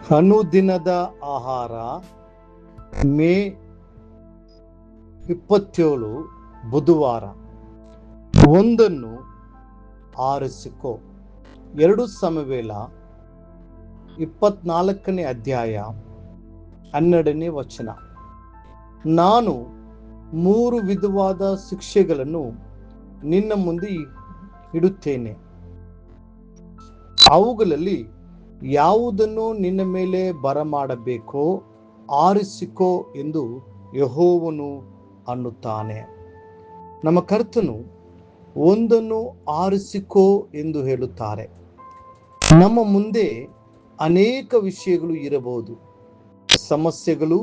ಅನುದಿನದ ಆಹಾರ ಮೇ 27 ಬುಧವಾರ. ಒಂದನ್ನು ಆರಿಸಿಕೋ. 2 ಸಮುವೇಲ 24ನೇ ಅಧ್ಯಾಯ 12ನೇ ವಚನ. ನಾನು 3 ವಿಧವಾದ ಶಿಕ್ಷೆಗಳನ್ನು ನಿನ್ನ ಮುಂದೆ ಇಡುತ್ತೇನೆ, ಅವುಗಳಲ್ಲಿ ಯಾವುದನ್ನು ನಿನ್ನ ಮೇಲೆ ಬರಮಾಡಬೇಕೋ ಆರಿಸಿಕೋ ಎಂದು ಯೆಹೋವನು ಅನ್ನುತ್ತಾನೆ. ನಮ್ಮ ಕರ್ತನು ಒಂದನ್ನು ಆರಿಸಿಕೋ ಎಂದು ಹೇಳುತ್ತಾರೆ. ನಮ್ಮ ಮುಂದೆ ಅನೇಕ ವಿಷಯಗಳು ಇರಬಹುದು. ಸಮಸ್ಯೆಗಳು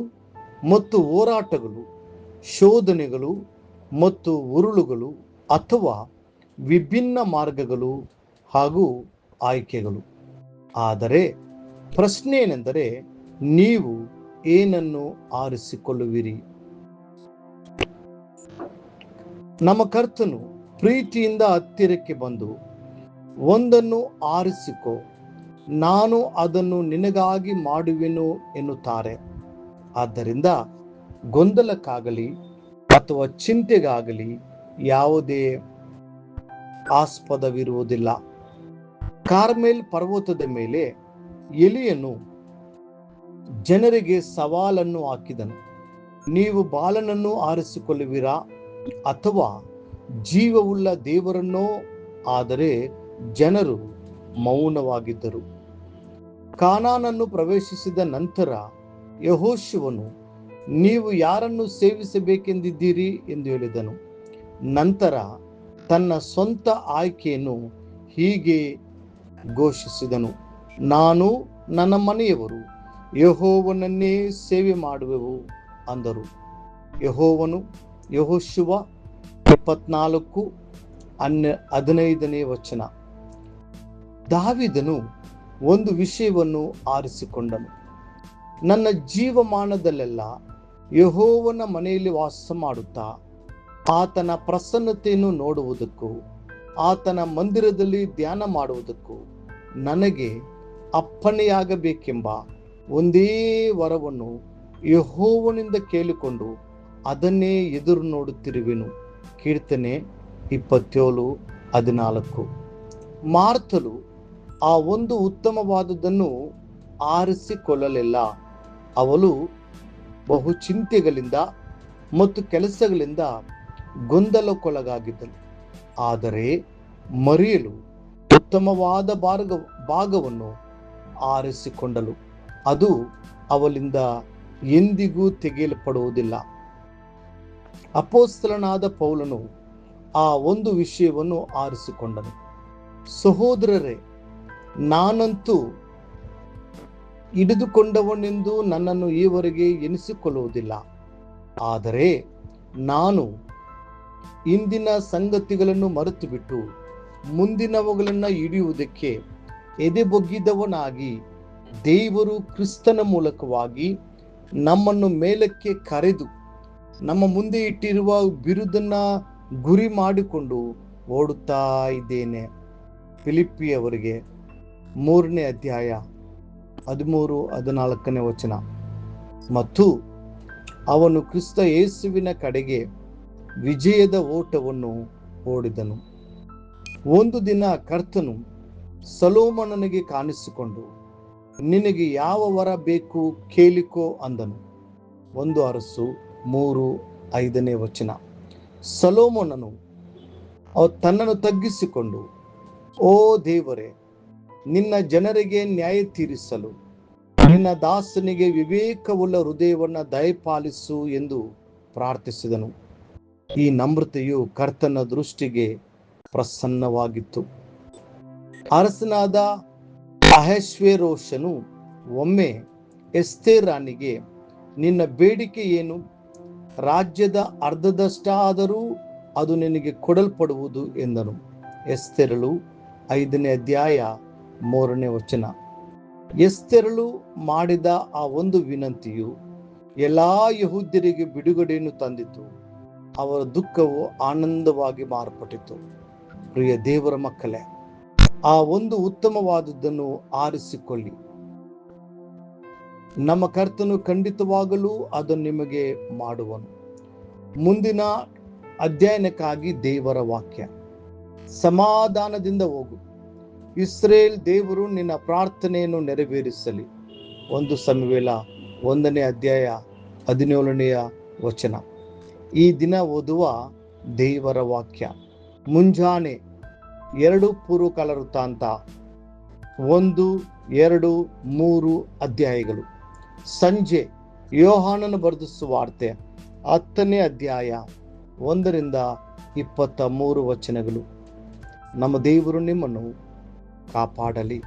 ಮತ್ತು ಹೋರಾಟಗಳು, ಶೋಧನೆಗಳು ಮತ್ತು ಉರುಳುಗಳು, ಅಥವಾ ವಿಭಿನ್ನ ಮಾರ್ಗಗಳು ಹಾಗೂ ಆಯ್ಕೆಗಳು. ಆದರೆ ಪ್ರಶ್ನೆ ಏನೆಂದರೆ, ನೀವು ಏನನ್ನು ಆರಿಸಿಕೊಳ್ಳುವಿರಿ? ನಮ್ಮ ಕರ್ತನು ಪ್ರೀತಿಯಿಂದ ಹತ್ತಿರಕ್ಕೆ ಬಂದು, ಒಂದನ್ನು ಆರಿಸಿಕೋ, ನಾನು ಅದನ್ನು ನಿನಗಾಗಿ ಮಾಡುವೆನು ಎನ್ನುತ್ತಾರೆ. ಆದ್ದರಿಂದ ಗೊಂದಲಕ್ಕಾಗಲಿ ಅಥವಾ ಚಿಂತೆಗಾಗಲಿ ಯಾವುದೇ ಆಸ್ಪದವಿರುವುದಿಲ್ಲ. ಕಾರ್ಮೆಲ್ ಪರ್ವತದ ಮೇಲೆ ಎಲಿಯನು ಜನರಿಗೆ ಸವಾಲನ್ನು ಹಾಕಿದನು. ನೀವು ಬಾಲನನ್ನು ಆರಿಸಿಕೊಳ್ಳುವಿರಾ ಅಥವಾ ಜೀವವುಳ್ಳ ದೇವರನ್ನೋ? ಆದರೆ ಜನರು ಮೌನವಾಗಿದ್ದರು. ಕಾನಾನನ್ನು ಪ್ರವೇಶಿಸಿದ ನಂತರ ಯೆಹೋಶುವನು, ನೀವು ಯಾರನ್ನು ಸೇವಿಸಬೇಕೆಂದಿದ್ದೀರಿ ಎಂದು ಹೇಳಿದನು. ನಂತರ ತನ್ನ ಸ್ವಂತ ಆಯ್ಕೆಯನ್ನು ಹೀಗೆ ಘೋಷಿಸಿದನು, ನಾನು ನನ್ನ ಮನೆಯವರು ಯೆಹೋವನನ್ನೇ ಸೇವೆ ಮಾಡುವೆವು ಅಂದರು. ಯೆಹೋಶುವ 24:15ನೇ ವಚನ. ದಾವೀದನು ಒಂದು ವಿಷಯವನ್ನು ಆರಿಸಿಕೊಂಡನು. ನನ್ನ ಜೀವಮಾನದಲ್ಲೆಲ್ಲ ಯೆಹೋವನ ಮನೆಯಲ್ಲಿ ವಾಸ ಮಾಡುತ್ತಾ ಆತನ ಪ್ರಸನ್ನತೆಯನ್ನು ನೋಡುವುದಕ್ಕೂ ಆತನ ಮಂದಿರದಲ್ಲಿ ಧ್ಯಾನ ಮಾಡುವುದಕ್ಕೂ ನನಗೆ ಅಪ್ಪಣೆಯಾಗಬೇಕೆಂಬ ಒಂದೇ ವರವನ್ನು ಯೆಹೋವನಿಂದ ಕೇಳಿಕೊಂಡು ಅದನ್ನೇ ಎದುರು ನೋಡುತ್ತಿರುವೆನು. ಕೀರ್ತನೆ 27:14. ಮಾರ್ತಳು ಆ ಒಂದು ಉತ್ತಮವಾದದ್ದನ್ನು ಆರಿಸಿಕೊಳ್ಳಲಿಲ್ಲ. ಅವಳು ಬಹು ಚಿಂತೆಗಳಿಂದ ಮತ್ತು ಕೆಲಸಗಳಿಂದ ಗೊಂದಲಕ್ಕೊಳಗಾಗಿದ್ದಳು. ಆದರೆ ಮರಿಯಳು ಉತ್ತಮವಾದ ಭಾಗವನ್ನು ಆರಿಸಿಕೊಂಡಳು. ಅದು ಅವಳಿಂದ ಎಂದಿಗೂ ತೆಗೆಯಲ್ಪಡುವುದಿಲ್ಲ. ಅಪೊಸ್ತಲನಾದ ಪೌಲನು ಆ ಒಂದು ವಿಷಯವನ್ನು ಆರಿಸಿಕೊಂಡನು. ಸಹೋದರರೇ, ನಾನಂತೂ ಹಿಡಿದುಕೊಂಡವನೆಂದು ನನ್ನನ್ನು ಈವರೆಗೆ ಎನಿಸಿಕೊಳ್ಳುವುದಿಲ್ಲ. ಆದರೆ ನಾನು ಇಂದಿನ ಸಂಗತಿಗಳನ್ನು ಮರೆತು ಬಿಟ್ಟು ಮುಂದಿನವುಗಳನ್ನು ಹಿಡಿಯುವುದಕ್ಕೆ ಎದೆಬೊಗ್ಗಿದವನಾಗಿ, ದೇವರು ಕ್ರಿಸ್ತನ ಮೂಲಕವಾಗಿ ನಮ್ಮನ್ನು ಮೇಲಕ್ಕೆ ಕರೆದು ನಮ್ಮ ಮುಂದೆ ಇಟ್ಟಿರುವ ಬಿರುದನ್ನ ಗುರಿ ಮಾಡಿಕೊಂಡು ಓಡುತ್ತಾ ಇದ್ದೇನೆ. ಫಿಲಿಪ್ಪಿಯವರಿಗೆ 3ನೇ ಅಧ್ಯಾಯ 13-14ನೇ ವಚನ. ಮತ್ತು ಅವನು ಕ್ರಿಸ್ತ ಯೇಸುವಿನ ಕಡೆಗೆ ವಿಜಯದ ಓಟವನ್ನು ಓಡಿದನು. ಒಂದು ದಿನ ಕರ್ತನು ಸೊಲೊಮೋನನಿಗೆ ಕಾಣಿಸಿಕೊಂಡು, ನಿನಗೆ ಯಾವ ವರ ಬೇಕು ಕೇಳಿಕೋ ಅಂದನು. 1 ಅರಸು 3:5ನೇ ವಚನ. ಸೊಲೊಮೋನನು ತನ್ನನ್ನು ತಗ್ಗಿಸಿಕೊಂಡು, ಓ ದೇವರೇ, ನಿನ್ನ ಜನರಿಗೆ ನ್ಯಾಯ ತೀರಿಸಲು ನಿನ್ನ ದಾಸನಿಗೆ ವಿವೇಕವುಳ್ಳ ಹೃದಯವನ್ನು ದಯಪಾಲಿಸು ಎಂದು ಪ್ರಾರ್ಥಿಸಿದನು. ಈ ನಮ್ರತೆಯು ಕರ್ತನ ದೃಷ್ಟಿಗೆ ಪ್ರಸನ್ನವಾಗಿತ್ತು. ಅರಸನಾದ ಅಹಷ್ವೇರೋಷನು ಒಮ್ಮೆ ಎಸ್ತೇರ್ ರಾಣಿಗೆ, ನಿನ್ನ ಬೇಡಿಕೆ ಏನು? ರಾಜ್ಯದ ಅರ್ಧದಷ್ಟಾದರೂ ಅದು ನಿನಗೆ ಕೊಡಲ್ಪಡುವುದು ಎಂದನು. ಎಸ್ತೇರಳು 5ನೇ ಅಧ್ಯಾಯ 3ನೇ ವಚನ. ಎಸ್ತೇರಳು ಮಾಡಿದ ಆ ಒಂದು ವಿನಂತಿಯು ಎಲ್ಲಾ ಯಹೂದ್ಯರಿಗೆ ಬಿಡುಗಡೆಯನ್ನು ತಂದಿತು. ಅವರ ದುಃಖವು ಆನಂದವಾಗಿ ಮಾರ್ಪಟ್ಟಿತು. ಪ್ರಿಯ ದೇವರ ಮಕ್ಕಳೇ, ಆ ಒಂದು ಉತ್ತಮವಾದದ್ದನ್ನು ಆರಿಸಿಕೊಳ್ಳಿ. ನಮ್ಮ ಕರ್ತನು ಖಂಡಿತವಾಗಲೂ ಅದನ್ನು ನಿಮಗೆ ಮಾಡುವನು. ಮುಂದಿನ ಅಧ್ಯಯನಕ್ಕಾಗಿ ದೇವರ ವಾಕ್ಯ. ಸಮಾಧಾನದಿಂದ ಹೋಗು, ಇಸ್ರೇಲ್ ದೇವರು ನಿನ್ನ ಪ್ರಾರ್ಥನೆಯನ್ನು ನೆರವೇರಿಸಲಿ. 1 ಸಮುವೇಲ 1ನೇ ಅಧ್ಯಾಯ 17ನೇ ವಚನ. ಈ ದಿನ ಓದುವ ದೇವರ ವಾಕ್ಯ. ಮುಂಜಾನೆ 2 ಪೂರ್ವಕಾಲ ವೃತ್ತಾಂತ 1, 2, 3 ಅಧ್ಯಾಯಗಳು. ಸಂಜೆ ಯೋಹಾನನು ಬರೆದ ಸುವಾರ್ತೆ 10ನೇ ಅಧ್ಯಾಯ 1ರಿಂದ 23 ವಚನಗಳು. ನಮ್ಮ ದೇವರು ನಿಮ್ಮನ್ನು ಕಾಪಾಡಲಿ.